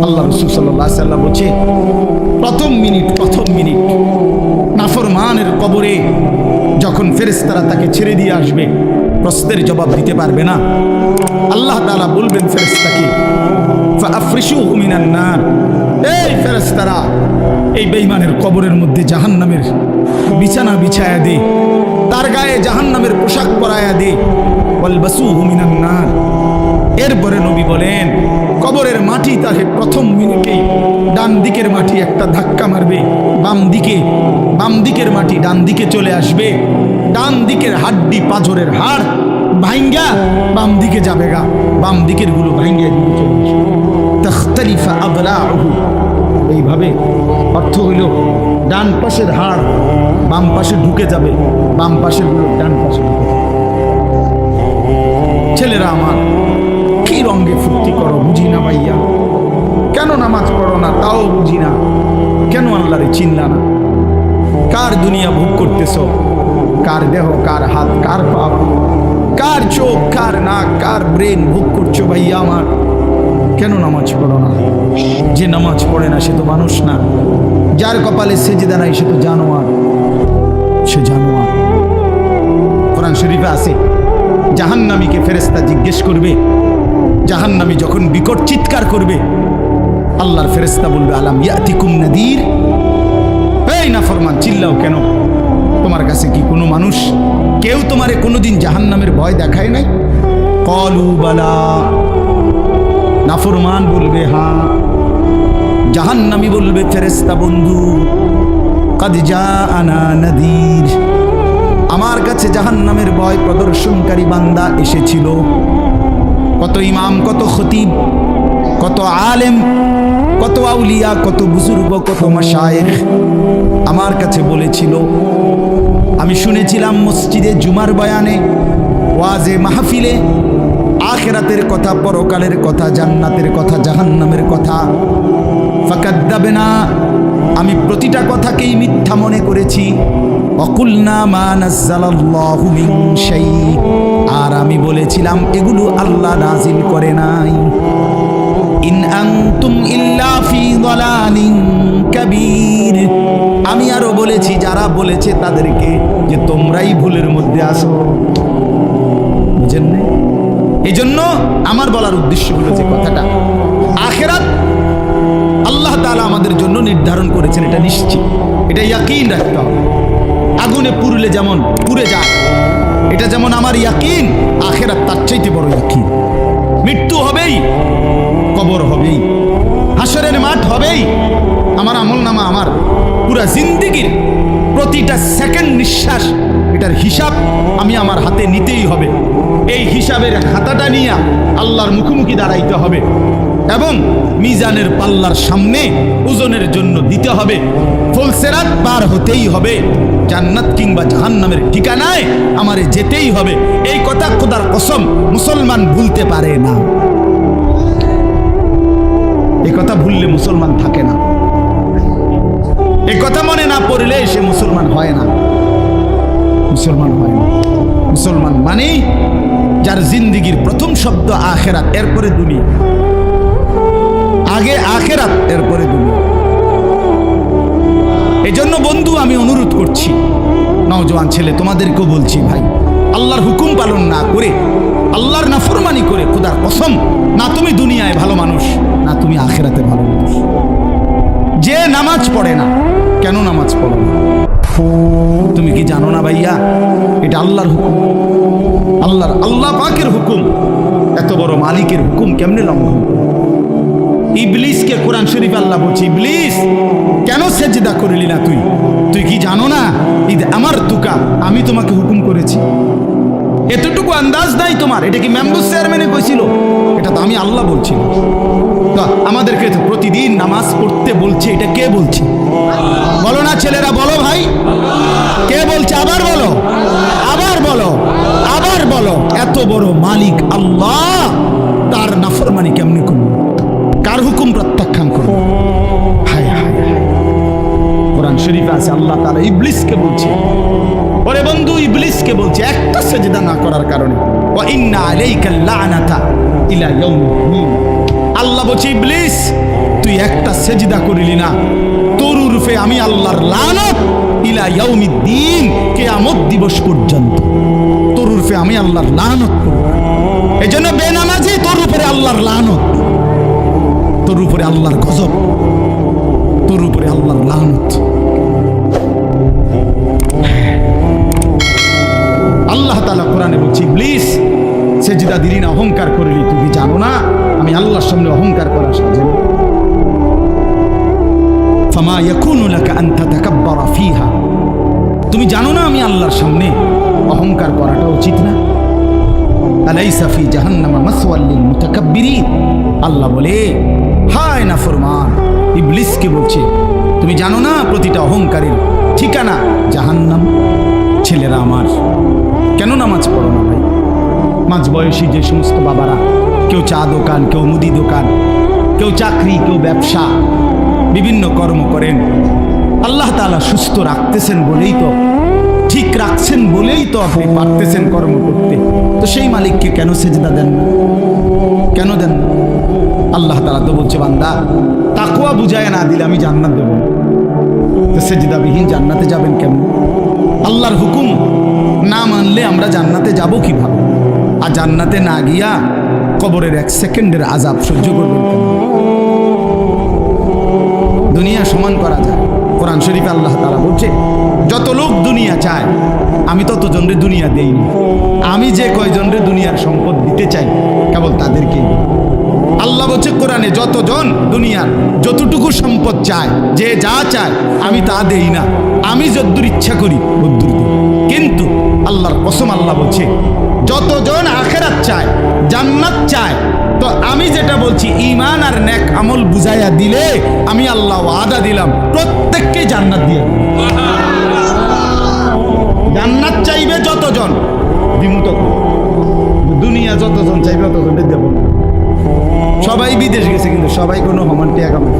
আল্লাহ রাসূল সাল্লাল্লাহু আলাইহি ওয়াসাল্লাম বলছে প্রথম মিনিট নাফরমানের কবরে যখন ফেরেশতারা তাকে ছেড়ে দিয়ে আসবে, প্রশ্নের জবাব দিতে পারবে না। আল্লাহ তাআলা বলবেন ফেরেশতাকে, ফাআফরিশুহু মিনান নার, এই ফেরেশতারা এই বেঈমানের কবরের মধ্যে জাহান্নামের বিছানা বিছায়া দে, তার গায়ে জাহান্নামের পোশাক পরায়া দে, ওয়ালবাসুহু মিনান নার। এরপরে নবী বলেন কবরের মাটি তাকে প্রথম মিনিটেই ডান দিকের মাটি একটা ধাক্কা মারবে, বাম দিকের মাটি ডান দিকে চলে আসবে, ডান দিকের হাড্ডি পাঁজরের হাড় ভাঙ্গা বাম দিকে যাবে গা, বাম দিকের গুলো ভাঙ্গা দিকে চলে আসবে। তাখতালিফা আদলাউহু, এইভাবে অর্থ হইল ডান পাশের হাড় বাম পাশে ঢুকে যাবে, বাম পাশের গুলো ডান পাশে ঢুকে যাবে। ছেলেরা আমার, কি রঙে ফুর্তি করো বুঝি না ভাইয়া, কেন নামাজ পড়ো না তাও বুঝি না, কেন আল্লাহরে চিনলা না? কার দুনিয়া ভোগ করতেছ? কার দেহ, কার হাত, কার পা, কার চোখ, কার নাক, কার ব্রেন ভোগ করছো ভাইয়া আমার? কেন নামাজ পড়ো না? যে নামাজ পড়ে না সে তো মানুষ না, যার কপালে সেজদা নাই সে তো জানোয়ার, সে জানোয়ার। কোরআন শরীফে আছে জাহান্নামীকে ফেরেশতা জিজ্ঞেস করবে, জাহান্নামী যখন বিকট চিৎকার করবে আল্লাহর ফেরেশতা বলবে আলাম ইয়াতিকুম নাদির, এই নাফরমান চিল্লাও কেন? তোমার কাছে কি কোনো মানুষ, কেউ তোমারে কোনোদিন জাহান্নামের ভয় দেখায় নাই? ক্বালু বালা, নাফরমান বলবে হ্যাঁ। জাহান্নামী বলবে ফেরেশতা বন্ধু কাদ জাআনা নাদির, আমার কাছে জাহান্নামের ভয় প্রদর্শনকারী বান্দা এসেছিল। কত ইমাম, কত খতিব, কত আলেম, কত আউলিয়া, কত বুজুর্গ, কত মাশায়েখ আমার কাছে বলেছিল। আমি শুনেছিলাম মসজিদে জুমার বয়ানে, ওয়াজে মাহফিলে আখিরাতের কথা, পরকালের কথা, জান্নাতের কথা, জাহান্নামের কথা। ফাকাদ্দাবনা, আমি প্রতিটা কথাকেই মিথ্যা মনে করেছি। ওয়াকুলনা মা নাযালাল্লাহু মিন শাই, আর আমি বলেছিলাম এগুলো আল্লাহ নাজিল করে নাই। ইন আনতুম ইল্লা ফি যালালিন কাবীর, আমি আরো বলেছি যারা বলেছে তাদেরকে যে তোমরাই ভুলের মধ্যে আছো। বুঝেন না? এই জন্য আমার বলার উদ্দেশ্য হলো যে কথাটা, আখিরাত আল্লাহ তাআলা আমাদের জন্য নির্ধারণ করেছেন, এটা নিশ্চিত, এটা ইয়াকিন রাখতে হবে। আগুনে পুড়লে যেমন পুড়ে যায়, এটা যেমন আমার ইয়াকিন, আখিরাত তার চাইতে বড় ইয়াকিন। মৃত্যু হবেই, কবর হবেই, হাসরের মাঠ হবেই। আমার আমলনামা, আমার পুরা জিন্দেগির প্রতিটা সেকেন্ড নিঃশ্বাস, এটার হিসাব আমি আমার হাতে নিতেই হবে। এই হিসাবের খাতাটা নিয়ে আল্লাহর মুখোমুখি দাঁড়াইতে হবে এবং মিজানের পাল্লার সামনে ওজনের জন্য দিতে হবে। ফুলসিরাত পার হতেই হবে, জান্নাত কিংবা জাহান্নামের ঠিকানায় আমারে যেতেই হবে। এই কথা খোদার কসম মুসলমান ভুলতে পারে না। এই কথা ভুললে মুসলমান থাকে না, এই কথা মনে না পড়লে সে মুসলমান হয় না, মুসলমান হয় না। মুসলমান মানে যার জিন্দেগির প্রথম শব্দ আখিরাত, এরপরে দুনিয়া। আগে আখিরাত, এরপরে দুনিয়া। এই জন্য বন্ধু আমি অনুরোধ করছি, নওজোয়ান ছেলে তোমাদেরকেও বলছি, ভাই আল্লাহর হুকুম পালন না করে, আল্লাহর নাফরমানি করে, খোদার কসম না তুমি দুনিয়ায় ভালো মানুষ, না তুমি আখিরাতে ভালো মানুষ। যে নামাজ পড়ে না, কেন নামাজ পড়ো না? তুমি কি জানো না ভাইয়া, এটা আল্লাহর হুকুম, আল্লাহ পাকের হুকুম। এত বড় মালিকের হুকুম কেমনে লঙ্ঘন? ইবলিসকে কোরআন শরীফ আল্লাহ বলছে, ইবলিস কেন সেজদা করলি না তুই? তুই কি জানো না ঈদ আমার তুকা, আমি তোমাকে হুকুম করেছি? এতটুকু আন্দাজ নাই তোমার? এটা কি মেম্বার চেয়ারম্যানে কইছিল? এটা তো আমি আল্লাহ বলছি। তো আমাদেরকে তো প্রতিদিন নামাজ পড়তে বলছে, এটা কে বলছে? বলো না ছেলেরা, বলো ভাই, কে বলছে? আবার বলো, আবার বলো, আবার বলো। এত বড় মালিক আল্লাহ, তার নাফরমানি কেমনে করবে? কার হুকুম প্রত্যাখ্যান করবে? হায় হায় হায়। কোরআন শরীফে আছে আল্লাহ তাআলা ইবলিসকে বলছে, ওরে বন্ধু ইবলিসকে বলছে একটা সেজদা না করার কারণে, ওয়া ইন্না আলাইকা লানাতা ইলা ইয়াউমিদ্দিন, আল্লাহ বলছে ইবলিস তুই একটা সেজদা করিলি না, তোর রূপে আমি আল্লাহর লানত ইলা ইয়াউমিদ্দিন, কিয়ামত দিবস পর্যন্ত তোর রূপে আমি আল্লাহর লানত করব। এজন্য বেনামাজি তোর উপরে আল্লাহর লানত, তোর উপরে আল্লাহর গজব, তোর উপরে আল্লাহর লানত। আল্লাহ তাআলা কোরআনে বলছে ইবলিস সেজদা দিলি না, অহংকার করলি, তুমি জানো না আমি আল্লাহর সামনে অহংকার করা সাজে না। ফামা ইয়াকুনু লাকা আন তাতাকাব্বারা ফিহা, তুমি জানো না আমি আল্লাহর সামনে অহংকার করাটা উচিত না। আলাইসা ফি জাহান্নামা মাসওয়াল লিল মুতাকাব্বিরিন, আল্লাহ বলে হায় নাফরমান ইবলিসকে বলছে তুমি জানো না প্রতিটা অহংকারের ঠিকানা জাহান্নাম। ছেলেরা আমার, কেন নামাজ পড়ো না ভাই? মাঝ বয়সী যে সমস্ত বাবারা, কেউ চা দোকান, কেউ মুদি দোকান, কেউ চাকরি, কেউ ব্যবসা, বিভিন্ন কর্ম করেন, আল্লাহ তাআলা সুস্থ রাখতেছেন বলেই তো, ঠিক রাখছেন বলেই তো আপনি পারতেছেন কর্ম করতে। তো সেই মালিককে কেন সেজদা দেন না? কেন দেন না? আল্লাহ তাআলা তো বলছে বান্দা তাকওয়া বুঝায় না দিলে আমি জান্নাত দেব না। তো সেজদাবিহীন জান্নাতে যাবেন কেমন? আল্লাহর হুকুম না মানলে আমরা জান্নাতে যাব কিভাবে? আর জান্নাতে না গিয়া কবরের 1 সেকেন্ডের আযাব সহ্য করবেন কেন? দুনিয়া সমান করা যায়। কোরআন শরীফে আল্লাহ তাআলা বলছে যত লোক দুনিয়া চায় আমি ততজনরে দুনিয়া দেইনি, আমি যে কয়জনরে দুনিয়ার সম্পদ দিতে চাই কেবল তাদেরকেই। আল্লাহ বলছে কোরআনে যতজন দুনিয়ার যতটুকু সম্পদ চায়, যে যা চায় আমি তা দেই না, আমি যদ্দূর ইচ্ছা করি তদ্দূর দিই। কিন্তু আল্লাহর কসম আল্লাহ বলছে যতজন আখিরাত চায়, জান্নাত চায়, তো আমি যেটা বলছি ঈমান আর নেক আমল বুঝাইয়া দিলে আমি আল্লাহ ওয়াদা দিলাম প্রত্যেককে জান্নাত দিয়ে দেব। জান্নাত চাইবে যতজন দিমু তত, দুনিয়া যতজন চাইবে ততজন দেব না। সবাই বিদেশ গেছে কিন্তু সবাই কোনো সমান টাকা কামায়,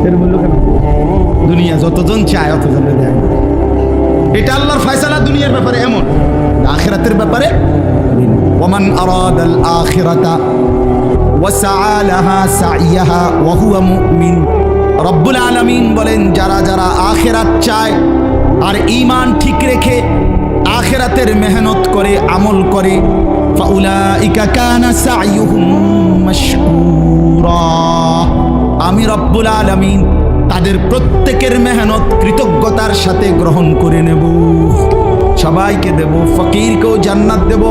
এর মূল্য কেন? দুনিয়া যতজন চায় অতজন দেয় না। এটা আল্লাহর ফয়সালা দুনিয়ার ব্যাপারে এমন, আখিরাতের ব্যাপারে ওমান আরাদাল আখিরাতা ওয়া সাআ লাহা সাইয়াহা ওয়া হুয়া মুমিন। রব্বুল আলামিন বলেন যারা যারা আখিরাত চায় আর ঈমান ঠিক রেখে আখিরাতের মেহনত করে আমল করে, ফাউলাইকা কানা সাইয়ুহুম মাশকুরা, আমি রব্বুল আলামিন তাদের প্রত্যেকের মেহনত কৃতজ্ঞতার সাথে গ্রহণ করে নেব। সবাইকে দেব, ফকিরকেও জান্নাত দেব,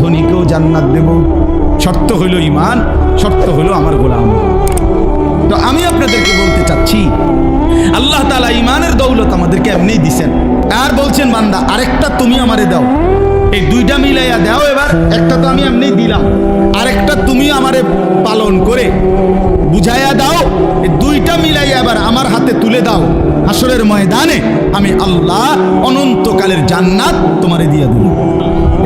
ধনীকেও জান্নাত দেব। শর্ত হইল ঈমান, শর্ত হইল আমার গোলাম। তো আমি আপনাদেরকে বলতে চাচ্ছি আল্লাহ তাআলা ঈমানের দৌলত আমাদেরকে এমনিই দিছেন, আর বলছেন বান্দা আরেকটা তুমি আমারে দাও। এই দুইটা মিলাইয়া দাও। এবার একটা তো আমি এমনি দিলাম, আরেকটা তুমি আমারে পালন করে বুঝাইয়া দাও। এই দুইটা মিলাইয়া এবার আমার হাতে তুলে দাও, হাসরের ময়দানে আমি আল্লাহ অনন্তকালের জান্নাত তোমারে দিয়ে দেব।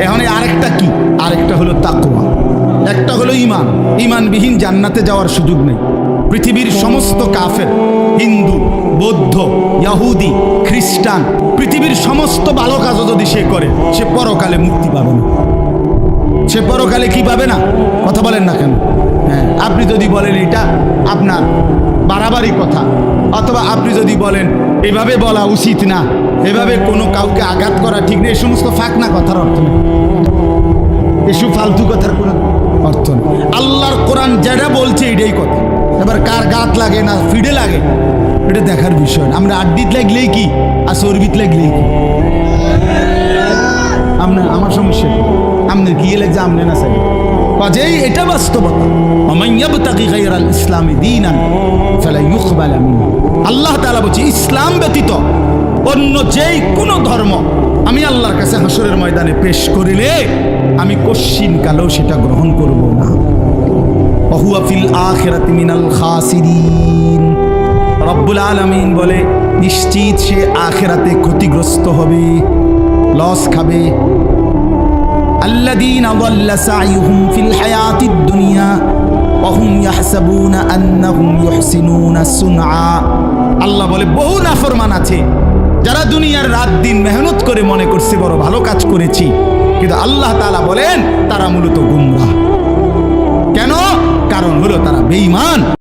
এখন আরেকটা কি? আরেকটা হলো তাকওয়া, একটা হলো ঈমান। ঈমানবিহীন জান্নাতে যাওয়ার সুযোগ নেই। পৃথিবীর সমস্ত কাফের, হিন্দু, বৌদ্ধ, ইহুদি, খ্রিস্টান, পৃথিবীর সমস্ত ভালো কাজও যদি সে করে, সে পরকালে মুক্তি পাবে না। সে পরকালে কি পাবে না? কথা বলেন না কেন? হ্যাঁ, আপনি যদি বলেন এটা আপনার বাড়াবাড়ি কথা, অথবা আপনি যদি বলেন এভাবে বলা উচিত না, এভাবে কোনো কাউকে আঘাত করা ঠিক নেই, এই সমস্ত ফাঁকনা কথার অর্থ নেই, এসব ফালতু কথার কোনো অর্থ নেই। আল্লাহর কোরআন যেটা বলছে এটাই কথা। এবার কার গাত লাগে না ফিডে লাগে এটা দেখার বিষয় না। আমরা আড্ডিত লাগলেই কি আর চর্বিত লাগলেই কি, আপনার আমার সমস্যা আপনার কি লাগছে আমনে না চাই কাজেই এটা বাস্তবতা। ওমান ইয়াবতাগি গায়রাল ইসলামি দীনান ফালা ইউকবাল মিনহু। আল্লাহ তাআলা বলছে ইসলাম ব্যতীত অন্য যেই কোনো ধর্ম আমি আল্লাহর কাছে হাসরের ময়দানে পেশ করিলে আমি কশ্চিন কালেও সেটা গ্রহণ করব না। ওহুয়া ফিল আখিরাতি মিনাল খাসিরিন। রব্বুল আলামিন বলে নিশ্চিত সে আখিরাতে ক্ষতিগ্রস্ত হবে, লস খাবে। আল্লাযীনা যাল্লা সাইয়ুহুম ফিল হায়াতিদ দুনিয়া ওয়া হুম ইয়াহসাবুনা আন্নাহুম ইউহসিনুনা সুনআ। আল্লাহ বলে বহু নাফরমান আছে যারা দুনিয়ার রাত দিন মেহনত করে মনে করছে বড় ভালো কাজ করেছি, কিন্তু আল্লাহ তাআলা বলেন তারা মূলত গুমরাহ। কেন? কারণ হলো তারা বেঈমান।